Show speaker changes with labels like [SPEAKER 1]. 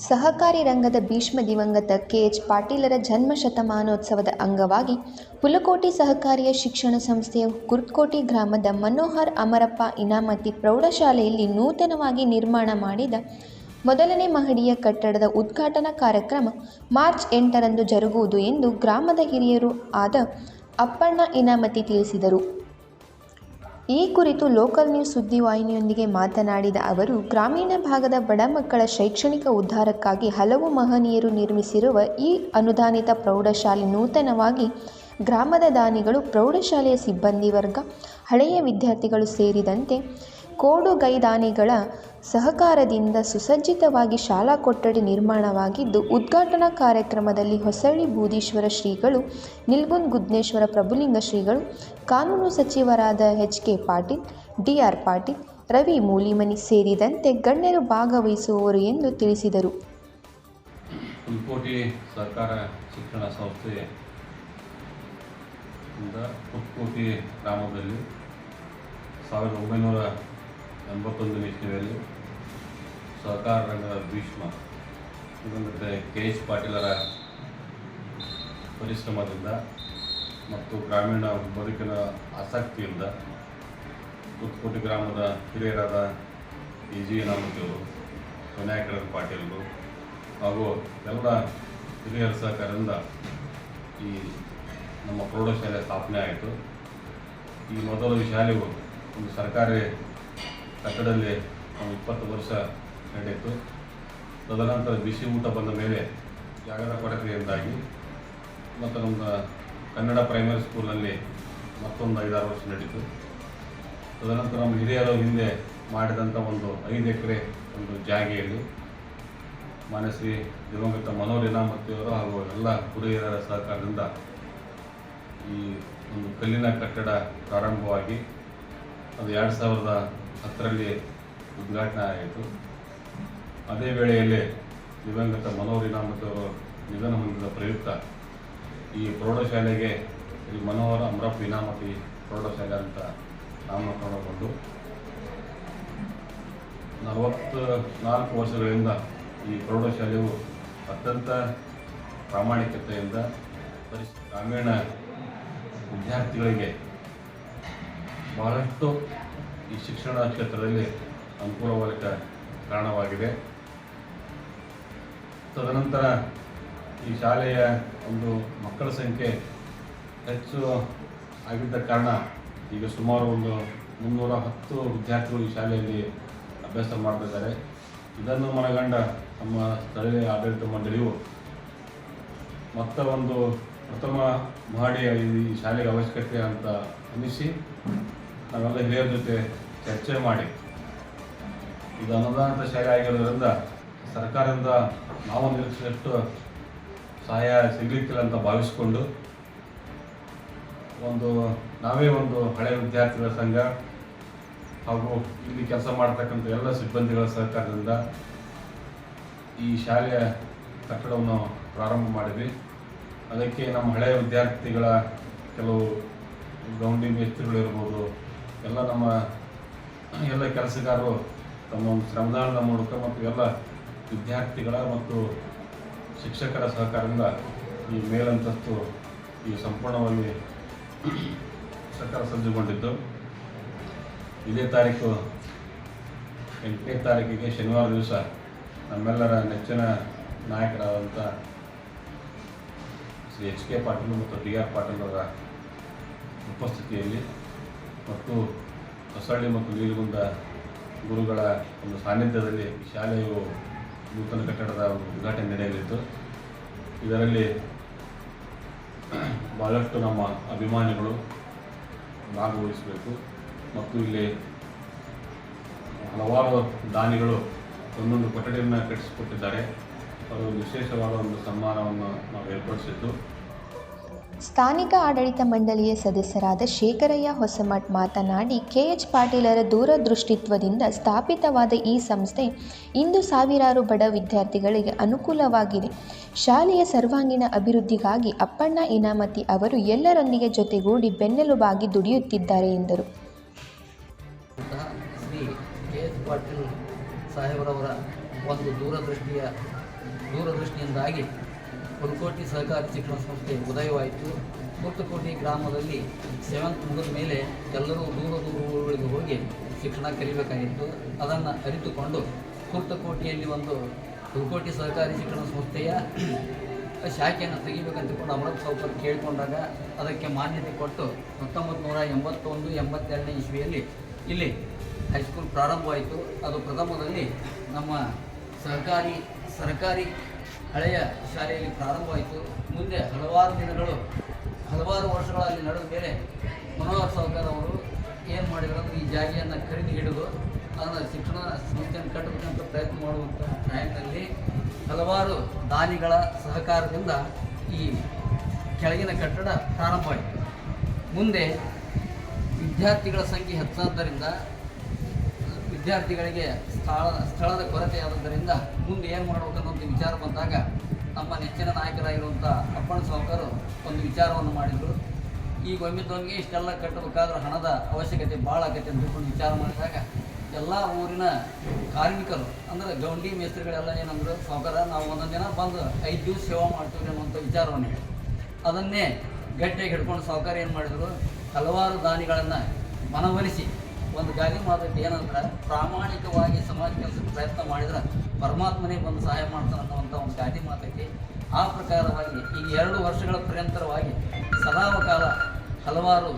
[SPEAKER 1] ಸಹಕಾರಿ ರಂಗದ ಭೀಷ್ಮ ದಿವಂಗತ ಕೆ.ಎಚ್. ಪಾಟೀಲರ ಜನ್ಮ ಶತಮಾನೋತ್ಸವದ ಅಂಗವಾಗಿ ಹುಲಕೋಟಿ ಸಹಕಾರಿಯ ಶಿಕ್ಷಣ ಸಂಸ್ಥೆಯ ಕುರ್ತಕೋಟಿ ಗ್ರಾಮದ ಮನೋಹರ್ ಅಮರಪ್ಪ ಇನಾಮತಿ ಪ್ರೌಢಶಾಲೆಯಲ್ಲಿ ನೂತನವಾಗಿ ನಿರ್ಮಾಣ ಮಾಡಿದ ಮೊದಲನೇ ಮಹಡಿಯ ಕಟ್ಟಡದ ಉದ್ಘಾಟನಾ ಕಾರ್ಯಕ್ರಮ ಮಾರ್ಚ್ 8ರಂದು ಜರುಗುವುದು ಎಂದು ಗ್ರಾಮದ ಹಿರಿಯರೂ ಆದ ಅಪ್ಪಣ್ಣ ಇನಾಮತಿ ತಿಳಿಸಿದರು. ಈ ಕುರಿತು ಲೋಕಲ್ ನ್ಯೂಸ್ ಸುದ್ದಿವಾಹಿನಿಯೊಂದಿಗೆ ಮಾತನಾಡಿದ ಅವರು, ಗ್ರಾಮೀಣ ಭಾಗದ ಬಡ ಮಕ್ಕಳ ಶೈಕ್ಷಣಿಕ ಉದ್ಧಾರಕ್ಕಾಗಿ ಹಲವು ಮಹನೀಯರು ನಿರ್ಮಿಸಿರುವ ಈ ಅನುದಾನಿತ ಪ್ರೌಢಶಾಲೆ ನೂತನವಾಗಿ ಗ್ರಾಮದ ದಾನಿಗಳು, ಪ್ರೌಢಶಾಲೆಯ ಸಿಬ್ಬಂದಿ ವರ್ಗ, ಹಳೆಯ ವಿದ್ಯಾರ್ಥಿಗಳು ಸೇರಿದಂತೆ ಕೋಡುಗೈದಾನಿಗಳ ಸಹಕಾರದಿಂದ ಸುಸಜ್ಜಿತವಾಗಿ ಶಾಲಾ ಕೊಠಡಿ ನಿರ್ಮಾಣವಾಗಿದ್ದು, ಉದ್ಘಾಟನಾ ಕಾರ್ಯಕ್ರಮದಲ್ಲಿ ಹೊಸಳ್ಳಿ ಬೂದೀಶ್ವರ ಶ್ರೀಗಳು, ನಿಲ್ಗುಂದ್ ಗುದ್ನೇಶ್ವರ ಪ್ರಭುಲಿಂಗ ಶ್ರೀಗಳು, ಕಾನೂನು ಸಚಿವರಾದ ಎಚ್.ಕೆ. ಪಾಟೀಲ್, ಡಿ.ಆರ್. ಪಾಟೀಲ್, ರವಿ ಮೂಲಿಮನಿ ಸೇರಿದಂತೆ ಗಣ್ಯರು ಭಾಗವಹಿಸುವರು ಎಂದು ತಿಳಿಸಿದರು.
[SPEAKER 2] ಹುಲಕೋಟಿ ಸಹಕಾರ ಶಿಕ್ಷಣ ಸಂಸ್ಥೆ ಹುಲಕೋಟಿ ಗ್ರಾಮದಲ್ಲಿ 1981 ಇಸ್ವಿಯಲ್ಲಿ ಸಹಕಾರ ರಂಗದ ಭೀಷ್ಮ ದಿವಂಗತ ಕೆ.ಎಚ್. ಪಾಟೀಲರ ಪರಿಶ್ರಮದಿಂದ ಮತ್ತು ಗ್ರಾಮೀಣ ಬದುಕಿನ ಆಸಕ್ತಿಯಿಂದ ಹುಲಕೋಟಿ ಗ್ರಾಮದ ಹಿರಿಯರಾದ ಎ.ಜಿ. ಇನಾಮತಿಯವರು, ವಿನಾಯಕ ಪಾಟೀಲರು ಹಾಗೂ ಎಲ್ಲ ಹಿರಿಯರ ಸಹಕಾರದಿಂದ ಈ ನಮ್ಮ ಪ್ರೌಢಶಾಲೆ ಸ್ಥಾಪನೆ ಆಯಿತು. ಈ ಮೊದಲ ಶಾಲೆಯು ಒಂದು ಸರ್ಕಾರಿ ಕಟ್ಟಡದಲ್ಲಿ 20 ವರ್ಷ ನಡೆಯಿತು. ತದನಂತರ ಬಿಸಿ ಊಟ ಬಂದ ಮೇಲೆ ಜಾಗದ ಕೊರತೆಯಿಂದಾಗಿ ಮತ್ತು ನಮ್ಮ ಕನ್ನಡ ಪ್ರೈಮರಿ ಸ್ಕೂಲಲ್ಲಿ ಮತ್ತೊಂದು 5-6 ವರ್ಷ ನಡೀತು. ತದನಂತರ ನಮ್ಮ ಹಿರಿಯರು ಹಿಂದೆ ಮಾಡಿದಂಥ ಒಂದು 5 ಎಕರೆ ಒಂದು ಜಾಗೆಯಲ್ಲಿ ಮಾನ್ಯ ಶ್ರೀ ದಿವಂಗತ ಮನೋಹರ್ ಇನಾಮತಿಯವರು ಹಾಗೂ ಎಲ್ಲ ಹಿರಿಯರ ಸಹಕಾರದಿಂದ ಈ ಒಂದು ಕಲ್ಲಿನ ಕಟ್ಟಡ ಪ್ರಾರಂಭವಾಗಿ ಅದು 2010ರಲ್ಲಿ ಉದ್ಘಾಟನೆ ಆಯಿತು. ಅದೇ ವೇಳೆಯಲ್ಲಿ ದಿವಂಗತ ಮನೋಹರ್ ಇನಾಮತಿಯವರು ನಿಧನ ಹೊಂದಿದ ಪ್ರಯುಕ್ತ ಈ ಪ್ರೌಢಶಾಲೆಗೆ ಶ್ರೀ ಮನೋಹರ್ ಅಮರಪ್ಪ ಇನಾಮತಿ ಪ್ರೌಢಶಾಲೆ ಅಂತ ನಾಮಕರಣಗೊಂಡು 44 ವರ್ಷಗಳಿಂದ ಈ ಪ್ರೌಢಶಾಲೆಯು ಅತ್ಯಂತ ಪ್ರಾಮಾಣಿಕತೆಯಿಂದ ಗ್ರಾಮೀಣ ವಿದ್ಯಾರ್ಥಿಗಳಿಗೆ ಬಹಳಷ್ಟು ಈ ಶಿಕ್ಷಣ ಕ್ಷೇತ್ರದಲ್ಲಿ ಅನುಕೂಲವಾಗಲಿಕ್ಕೆ ಕಾರಣವಾಗಿದೆ. ತದನಂತರ ಈ ಶಾಲೆಯ ಒಂದು ಮಕ್ಕಳ ಸಂಖ್ಯೆ ಹೆಚ್ಚು ಆಗಿದ್ದ ಕಾರಣ ಈಗ ಸುಮಾರು ಒಂದು 310 ವಿದ್ಯಾರ್ಥಿಗಳು ಈ ಶಾಲೆಯಲ್ಲಿ ಅಭ್ಯಾಸ ಮಾಡ್ತಿದ್ದಾರೆ. ಇದನ್ನು ಮನಗಂಡ ನಮ್ಮ ಸ್ಥಳೀಯ ಆಡಳಿತ ಮಂಡಳಿಯು ಮತ್ತೆ ಒಂದು ಪ್ರಥಮ ಮಹಡಿ ಈ ಶಾಲೆಗೆ ಅವಶ್ಯಕತೆ ಅಂತ ಅನ್ನಿಸಿ ನಾವೆಲ್ಲ ಹಿರಿಯರ ಜೊತೆ ಚರ್ಚೆ ಮಾಡಿ ಇದು ಅನುದಾನಿತ ಶಾಲೆ ಆಗಿರೋದ್ರಿಂದ ಸರ್ಕಾರದಿಂದ ನಾವು ನಿರೀಕ್ಷಿಸಿದಷ್ಟು ಸಹಾಯ ಸಿಗಲಿಕ್ಕಿಲ್ಲ ಅಂತ ಭಾವಿಸಿಕೊಂಡು ನಾವೇ ಒಂದು ಹಳೆಯ ವಿದ್ಯಾರ್ಥಿಗಳ ಸಂಘ ಹಾಗೂ ಇಲ್ಲಿ ಕೆಲಸ ಮಾಡ್ತಕ್ಕಂಥ ಎಲ್ಲ ಸಿಬ್ಬಂದಿಗಳ ಸಹಕಾರದಿಂದ ಈ ಶಾಲೆಯ ಕಟ್ಟಡವನ್ನು ಪ್ರಾರಂಭ ಮಾಡಿದ್ವಿ. ಅದಕ್ಕೆ ನಮ್ಮ ಹಳೆಯ ವಿದ್ಯಾರ್ಥಿಗಳ ಕೆಲವು ಗೌಂಡಿ ಮೇಸ್ತ್ರಿಗಳು ಇರ್ಬೋದು, ನಮ್ಮ ಎಲ್ಲ ಕೆಲಸಗಾರರು ತಮ್ಮ ಒಂದು ಶ್ರಮದಾನದ ಮೂಲಕ ಮತ್ತು ಎಲ್ಲ ವಿದ್ಯಾರ್ಥಿಗಳ ಮತ್ತು ಶಿಕ್ಷಕರ ಸಹಕಾರದಿಂದ ಈ ಮೇಲಂತಸ್ತು ಈ ಸಂಪೂರ್ಣವಾಗಿ ಸರ್ಕಾರ ಸಜ್ಜುಗೊಂಡಿದ್ದು, ಇದೇ ತಾರೀಕು 8ನೇ ತಾರೀಕಿಗೆ ಶನಿವಾರ ದಿವಸ ನಮ್ಮೆಲ್ಲರ ನೆಚ್ಚಿನ ನಾಯಕರಾದಂಥ ಶ್ರೀ ಎಚ್.ಕೆ. ಪಾಟೀಲ್ ಮತ್ತು ಡಿ.ಆರ್. ಪಾಟೀಲ್ ಅವರ ಉಪಸ್ಥಿತಿಯಲ್ಲಿ ಮತ್ತು ಹೊಸಳ್ಳಿ ಮತ್ತು ನೀಲಗುಂದ ಗುರುಗಳ ಒಂದು ಸಾನ್ನಿಧ್ಯದಲ್ಲಿ ಶಾಲೆಯು ನೂತನ ಕಟ್ಟಡದ ಒಂದು ಉದ್ಘಾಟನೆ ನಡೆಯಲಿದ್ದು, ಇದರಲ್ಲಿ ಭಾಳಷ್ಟು ನಮ್ಮ ಅಭಿಮಾನಿಗಳು ಭಾಗವಹಿಸಬೇಕು ಮತ್ತು ಇಲ್ಲಿ ಹಲವಾರು ದಾನಿಗಳು ಒಂದೊಂದು ಕೊಠಡಿಯನ್ನು ಕಟ್ಟಿಸಿಕೊಟ್ಟಿದ್ದಾರೆ. ಅವರು ವಿಶೇಷವಾದ ಒಂದು ಸನ್ಮಾನವನ್ನು ನಾವು ಏರ್ಪಡಿಸಿದ್ದು.
[SPEAKER 1] ಸ್ಥಾನಿಕ ಆಡಳಿತ ಮಂಡಳಿಯ ಸದಸ್ಯರಾದ ಶೇಖರಯ್ಯ ಹೊಸಮಠ್ ಮಾತನಾಡಿ, ಕೆ.ಎಚ್. ಪಾಟೀಲರ ದೂರದೃಷ್ಟಿತ್ವದಿಂದ ಸ್ಥಾಪಿತವಾದ ಈ ಸಂಸ್ಥೆ ಇಂದು ಸಾವಿರಾರು ಬಡ ವಿದ್ಯಾರ್ಥಿಗಳಿಗೆ ಅನುಕೂಲವಾಗಿದೆ. ಶಾಲೆಯ ಸರ್ವಾಂಗೀಣ ಅಭಿವೃದ್ಧಿಗಾಗಿ ಅಪ್ಪಣ್ಣ ಇನಾಮತಿ ಅವರು ಎಲ್ಲರೊಂದಿಗೆ ಜೊತೆಗೂಡಿ ಬೆನ್ನೆಲುಬಾಗಿ ದುಡಿಯುತ್ತಿದ್ದಾರೆ ಎಂದರು.
[SPEAKER 3] ಶ್ರೀ ಕೆ.ಎಚ್. ಪಾಟೀಲ್ ಸಾಹೇಬರವರ ಒಂದು ದೂರದೃಷ್ಟಿಯ ದೂರದೃಷ್ಟಿಯಿಂದಾಗಿ ಹುಲಕೋಟಿ ಸಹಕಾರಿ ಶಿಕ್ಷಣ ಸಂಸ್ಥೆ ಉದಯವಾಯಿತು. ಕುರ್ತಕೋಟಿ ಗ್ರಾಮದಲ್ಲಿ 7th ಮುಗಿದ ಮೇಲೆ ಎಲ್ಲರೂ ದೂರ ಊರುಗಳಿಗೆ ಹೋಗಿ ಶಿಕ್ಷಣ ಕಲಿಬೇಕಾಗಿತ್ತು. ಅದನ್ನು ಅರಿತುಕೊಂಡು ಕುರ್ತಕೋಟಿಯಲ್ಲಿ ಒಂದು ಹುಲಕೋಟಿ ಸಹಕಾರಿ ಶಿಕ್ಷಣ ಸಂಸ್ಥೆಯ ಶಾಖೆಯನ್ನು ತೆಗಿಬೇಕಂತಕೊಂಡು ಅಮೃತ ಸಾವ್ಕಾರ್ ಕೇಳಿಕೊಂಡಾಗ ಅದಕ್ಕೆ ಮಾನ್ಯತೆ ಕೊಟ್ಟು 1981-82ನೇ ಇಸ್ವಿಯಲ್ಲಿ ಇಲ್ಲಿ ಹೈಸ್ಕೂಲ್ ಪ್ರಾರಂಭವಾಯಿತು. ಅದು ಪ್ರಥಮದಲ್ಲಿ ನಮ್ಮ ಸರ್ಕಾರಿ ಹಳೆಯ ಶಾಲೆಯಲ್ಲಿ ಪ್ರಾರಂಭವಾಯಿತು. ಮುಂದೆ ಹಲವಾರು ವರ್ಷಗಳಲ್ಲಿ ನಡೆದ ಮೇಲೆ ಮನೋಹರ್ ಸಾವ್ಕಾರ್ ಅವರು ಏನು ಮಾಡಿದ್ರು ಅಂದರೆ ಈ ಜಾಗೆಯನ್ನು ಖರೀದಿ ಹಿಡಿದು ಅದನ್ನು ಶಿಕ್ಷಣ ಸಂಸ್ಥೆಯನ್ನು ಕಟ್ಟಬೇಕಂತ ಪ್ರಯತ್ನ ಮಾಡುವಂಥ ಟೈಮ್ನಲ್ಲಿ ಹಲವಾರು ದಾನಿಗಳ ಸಹಕಾರದಿಂದ ಈ ಕೆಳಗಿನ ಕಟ್ಟಡ ಪ್ರಾರಂಭವಾಯಿತು. ಮುಂದೆ ವಿದ್ಯಾರ್ಥಿಗಳ ಸಂಖ್ಯೆ ಹೆಚ್ಚಾದ್ದರಿಂದ ವಿದ್ಯಾರ್ಥಿಗಳಿಗೆ ಸ್ಥಳದ ಕೊರತೆ ಆದದ್ದರಿಂದ ಮುಂದೆ ಏನು ಮಾಡಬೇಕನ್ನೋಂಥ ವಿಚಾರ ಬಂದಾಗ ನಮ್ಮ ನೆಚ್ಚಿನ ನಾಯಕರಾಗಿರುವಂಥ ಅಪ್ಪಣ್ಣ ಸಾವ್ಕಾರು ಒಂದು ವಿಚಾರವನ್ನು ಮಾಡಿದರು. ಈಗ ಒಮ್ಮಿದ್ದೊಂದಿಗೆ ಇಷ್ಟೆಲ್ಲ ಕಟ್ಟಬೇಕಾದ್ರೆ ಹಣದ ಅವಶ್ಯಕತೆ ಭಾಳ ಆಗತ್ತೆ ಅಂತ ತಿಳ್ಕೊಂಡು ವಿಚಾರ ಮಾಡಿದಾಗ ಎಲ್ಲ ಊರಿನ ಕಾರ್ಮಿಕರು ಅಂದರೆ ಗೌಂಡಿ ಮೇಸ್ತ್ರಿಗಳೆಲ್ಲ ಏನಂದ್ರು, ಸಾವ್ಕಾರ ನಾವು ಒಂದೊಂದು ದಿನ ಬಂದು 5 ದಿವಸ ಸೇವಾ ಮಾಡ್ತೀವಿ ಅನ್ನುವಂಥ ವಿಚಾರವನ್ನು ಹೇಳಿ ಅದನ್ನೇ ಗಟ್ಟಿಯಾಗಿ ಹಿಡ್ಕೊಂಡು ಸಾವ್ಕಾರ ಏನು ಮಾಡಿದರು, ಹಲವಾರು ದಾನಿಗಳನ್ನು ಮನವೊಲಿಸಿ ಒಂದು ಗಾದೆ ಮಾತಕ್ಕೆ ಏನಂದ್ರೆ, ಪ್ರಾಮಾಣಿಕವಾಗಿ ಸಮಾಜ ಕೆಲಸಕ್ಕೆ ಪ್ರಯತ್ನ ಮಾಡಿದ್ರೆ ಪರಮಾತ್ಮನೇ ಬಂದು ಸಹಾಯ ಮಾಡ್ತಾನೆ ಅನ್ನುವಂಥ ಒಂದು ಗಾದೆ ಮಾತಕ್ಕೆ ಆ ಪ್ರಕಾರವಾಗಿ ಈಗ 2 ವರ್ಷಗಳ ಪರ್ಯಂತರವಾಗಿ ಸದಾಕಾಲ ಹಲವಾರು